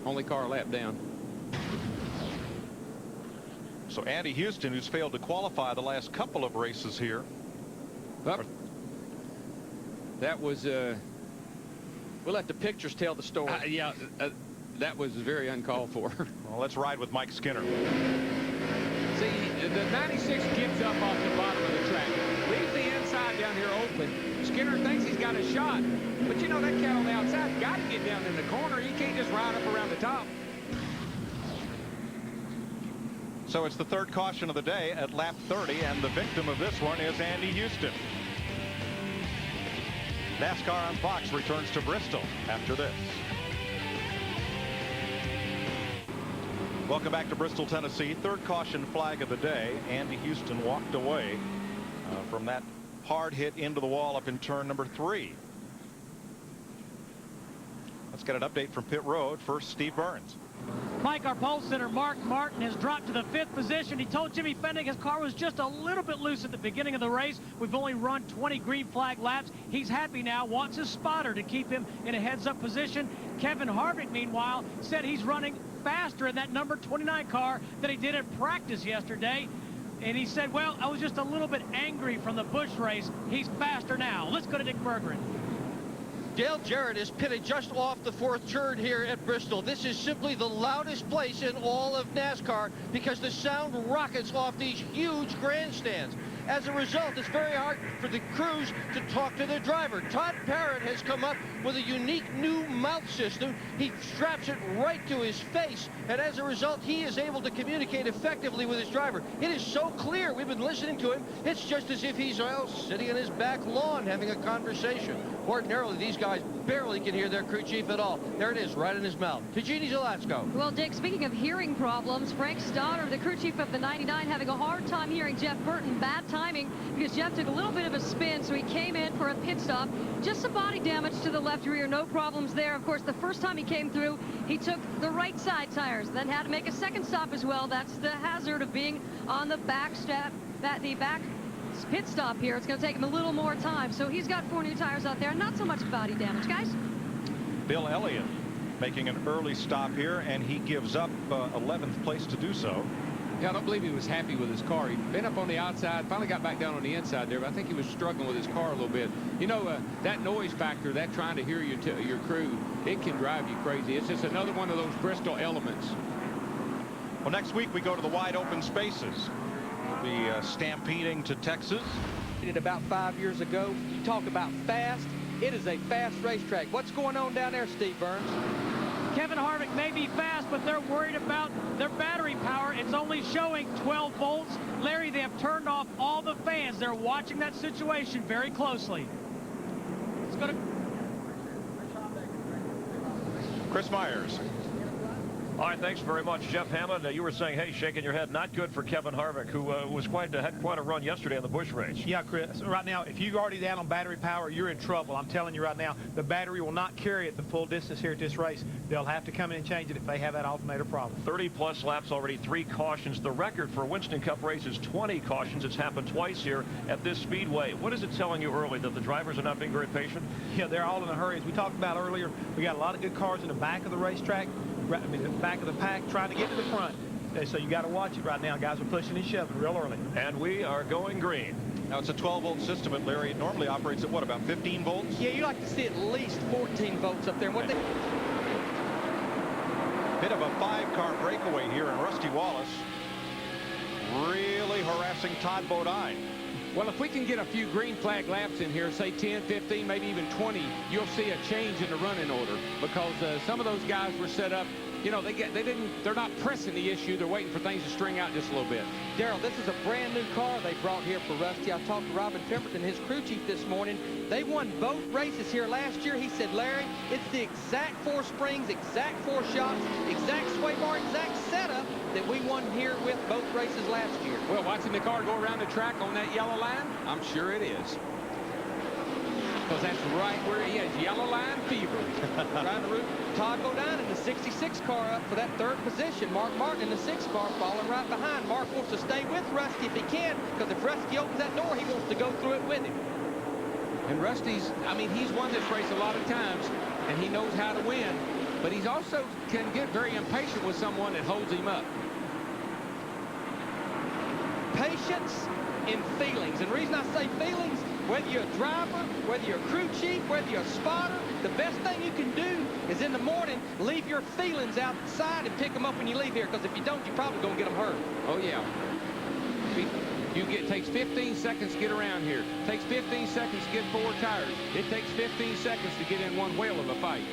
only car a lap down. So Andy Houston, who's failed to qualify the last couple of races here. Well, that was we'll let the pictures tell the story. That was very uncalled for. Well, let's ride with Mike Skinner. See, the 96 gives up off the bottom of the track. Leaves the inside down here open. Skinner thinks he's got a shot. But you know, that cat on the outside got to get down in the corner. You can't just ride up around the top. So it's the third caution of the day at lap 30, and the victim of this one is Andy Houston. NASCAR on Fox returns to Bristol after this. Welcome back to Bristol, Tennessee. Third caution flag of the day. Andy Houston walked away from that hard hit into the wall up in turn number 3. Let's get an update from pit road. First, Steve Burns. Mike, our pole sitter, Mark Martin, has dropped to the 5th position. He told Jimmy Fennick his car was just a little bit loose at the beginning of the race. We've only run 20 green flag laps. He's happy now, wants his spotter to keep him in a heads-up position. Kevin Harvick, meanwhile, said he's running faster in that number 29 car than he did at practice yesterday. And he said, well, I was just a little bit angry from the Busch race. He's faster now. Let's go to Dick Berggren. Dale Jarrett is pitted just off the 4th turn here at Bristol. This is simply the loudest place in all of NASCAR because the sound rockets off these huge grandstands. As a result, it's very hard for the crews to talk to their driver. Todd Parrott has come up with a unique new mouth system. He straps it right to his face, and as a result, he is able to communicate effectively with his driver. It is so clear. We've been listening to him. It's just as if he's sitting on his back lawn having a conversation. Ordinarily, these guys barely can hear their crew chief at all. There it is, right in his mouth. To Jeannie Zalatzko. Well, Dick, speaking of hearing problems, Frank Stoddard, the crew chief of the 99, having a hard time hearing Jeff Burton. Bad timing because Jeff took a little bit of a spin, so he came in for a pit stop. Just some body damage to the left rear, no problems there. Of course, the first time he came through, he took the right side tires, then had to make a second stop as well. That's the hazard of being on the back step, the back pit stop here. It's going to take him a little more time. So he's got 4 new tires out there. Not so much body damage, guys. Bill Elliott making an early stop here, and he gives up 11th place to do so. Yeah, I don't believe he was happy with his car. He'd been up on the outside, finally got back down on the inside there, but I think he was struggling with his car a little bit. You know, that noise factor, that trying to hear your crew, it can drive you crazy. It's just another one of those Bristol elements. Well, next week we go to the wide open spaces. We'll be stampeding to Texas. About 5 years ago, you talk about fast. It is a fast racetrack. What's going on down there, Steve Burns? Kevin Harvick may be fast, but they're worried about their battery power. It's only showing 12 volts. Larry, they have turned off all the fans. They're watching that situation very closely. Let's go to Chris Myers. All right, thanks very much, Jeff Hammond. You were saying, hey, shaking your head, not good for Kevin Harvick, who had quite a run yesterday on the Busch race. Yeah, Chris. Right now, if you're already down on battery power, you're in trouble. I'm telling you right now, the battery will not carry it the full distance here at this race. They'll have to come in and change it if they have that alternator problem. 30-plus laps already, 3 cautions. The record for Winston Cup race is 20 cautions. It's happened twice here at this Speedway. What is it telling you early, that the drivers are not being very patient? Yeah, they're all in a hurry. As we talked about earlier, we got a lot of good cars in the back of the racetrack. The back of the pack trying to get to the front. So you got to watch it right now. Guys are pushing and shoving real early. And we are going green. Now, it's a 12-volt system at Larry. It normally operates at, what, about 15 volts? Yeah, you like to see at least 14 volts up there. And what they... Bit of a 5-car breakaway here, and Rusty Wallace really harassing Todd Bodine. Well, if we can get a few green flag laps in here, say 10, 15, maybe even 20, you'll see a change in the running order, because some of those guys were set up. You know, they're not pressing the issue. They're waiting for things to string out just a little bit. Daryl, this is a brand new car they brought here for Rusty. I talked to Robin Pemberton, his crew chief, this morning. They won both races here last year. He said, Larry, it's the exact 4 springs, exact 4 shocks, exact sway bar, exact setup that we won here with both races last year. Well, watching the car go around the track on that yellow line, I'm sure it is. Because that's right where he has yellow line fever. Trying to root Todd Bodine in the 66 car up for that 3rd position. Mark Martin in the 6th car following right behind. Mark wants to stay with Rusty if he can, because if Rusty opens that door, he wants to go through it with him. And Rusty's, I mean, he's won this race a lot of times, and he knows how to win. but he's also can get very impatient with someone that holds him up. Patience and feelings. And the reason I say feelings, whether you're a driver, whether you're a crew chief, whether you're a spotter, the best thing you can do is in the morning, leave your feelings outside and pick them up when you leave here, because if you don't, you're probably going to get them hurt. Oh, yeah. Takes 15 seconds to get around here. Takes 15 seconds to get 4 tires. It takes 15 seconds to get in one whale of a fight.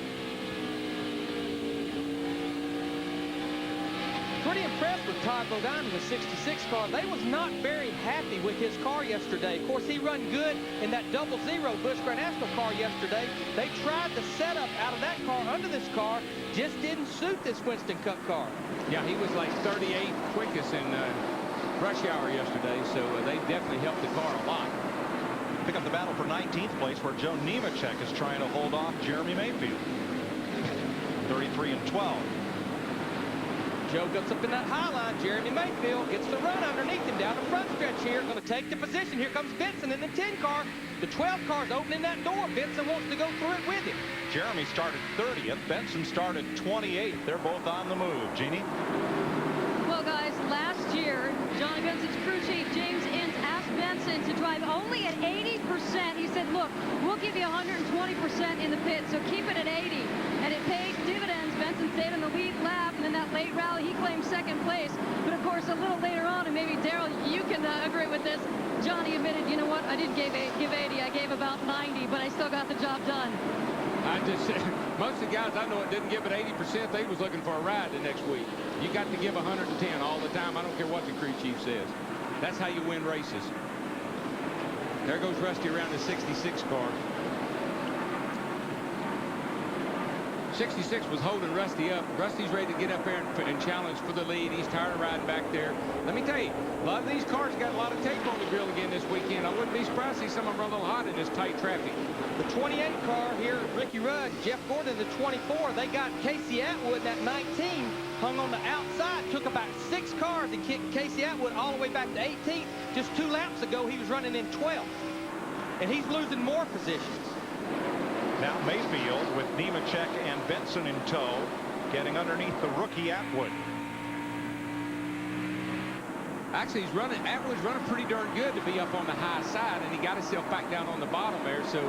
Pretty impressed with Todd Bodine in the 66 car. They was not very happy with his car yesterday. Of course, he run good in that 00 Busch Grand National car yesterday. They tried the setup out of that car under this car. Just didn't suit this Winston Cup car. Yeah, he was like 38 quickest in rush hour yesterday, so they definitely helped the car a lot. Pick up the battle for 19th place, where Joe Nemechek is trying to hold off Jeremy Mayfield. 33 and 12. Joe gets up in that high line. Jeremy Mayfield gets the run underneath him down the front stretch here. Going to take the position. Here comes Benson in the 10 car. The 12 car's opening that door. Benson wants to go through it with him. Jeremy started 30th. Benson started 28th. They're both on the move. Jeannie? Well, guys, last year, Johnny Benson's crew chief, James Ince, asked Benson to drive only at 80%. He said, look, we'll give you 120% in the pit, so keep it at 80. And it paid dividends. Benson stayed on the lead lap, and in that late rally, he claimed second place. But, of course, a little later on, and maybe, Darrell, you can agree with this, Johnny admitted, you know what, I didn't give 80. I gave about 90, but I still got the job done. I just said, most of the guys I know that didn't give it 80%, they was looking for a ride the next week. You got to give 110 all the time. I don't care what the crew chief says. That's how you win races. There goes Rusty around the 66 car. 66 was holding Rusty up. Rusty's ready to get up there and challenge for the lead. He's tired of riding back there. Let me tell you, a lot of these cars got a lot of tape on the grill again this weekend. I wouldn't be surprised to see some of them run a little hot in this tight traffic. The 28 car here, Ricky Rudd, Jeff Gordon, the 24. They got Casey Atwood in that 19, hung on the outside. Took about 6 cars to kick Casey Atwood all the way back to 18th. Just 2 laps ago, he was running in 12th. And he's losing more positions. Now Mayfield with Nemechek and Benson in tow, getting underneath the rookie Atwood. Actually, Atwood's running pretty darn good to be up on the high side, and he got himself back down on the bottom there. So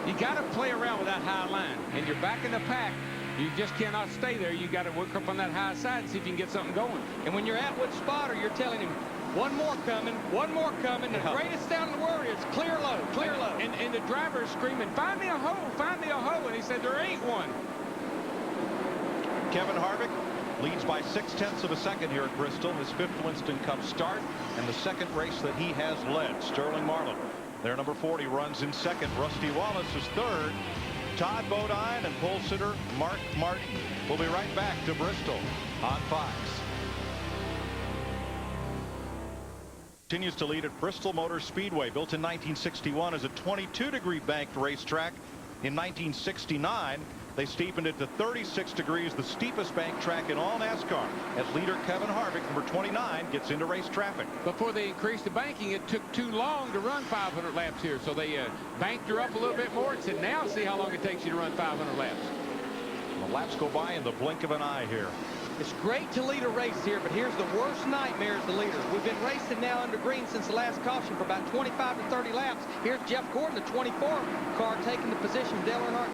you got to play around with that high line, and you're back in the pack. You just cannot stay there. You got to work up on that high side and see if you can get something going. And when you're Atwood spotter, you're telling him, one more coming, one more coming. The greatest sound in the world is clear low, clear low. And the driver is screaming, find me a hole, find me a hole. And he said, there ain't one. Kevin Harvick leads by 0.6 of a second here at Bristol, his 5th Winston Cup start and the 2nd race that he has led. Sterling Marlin, their number 40, runs in 2nd. Rusty Wallace is 3rd. Todd Bodine and pole sitter Mark Martin. We'll be right back to Bristol on Fox. Continues to lead at Bristol Motor Speedway, built in 1961 as a 22-degree banked racetrack. In 1969, they steepened it to 36 degrees, the steepest banked track in all NASCAR. As leader Kevin Harvick, number 29, gets into race traffic. Before they increased the banking, it took too long to run 500 laps here, so they banked her up a little bit more and said, now see how long it takes you to run 500 laps. The laps go by in the blink of an eye here. It's great to lead a race here, but here's the worst nightmare as the leader. We've been racing now under green since the last caution for about 25 to 30 laps. Here's Jeff Gordon, the 24 car, taking the position of Dale Earnhardt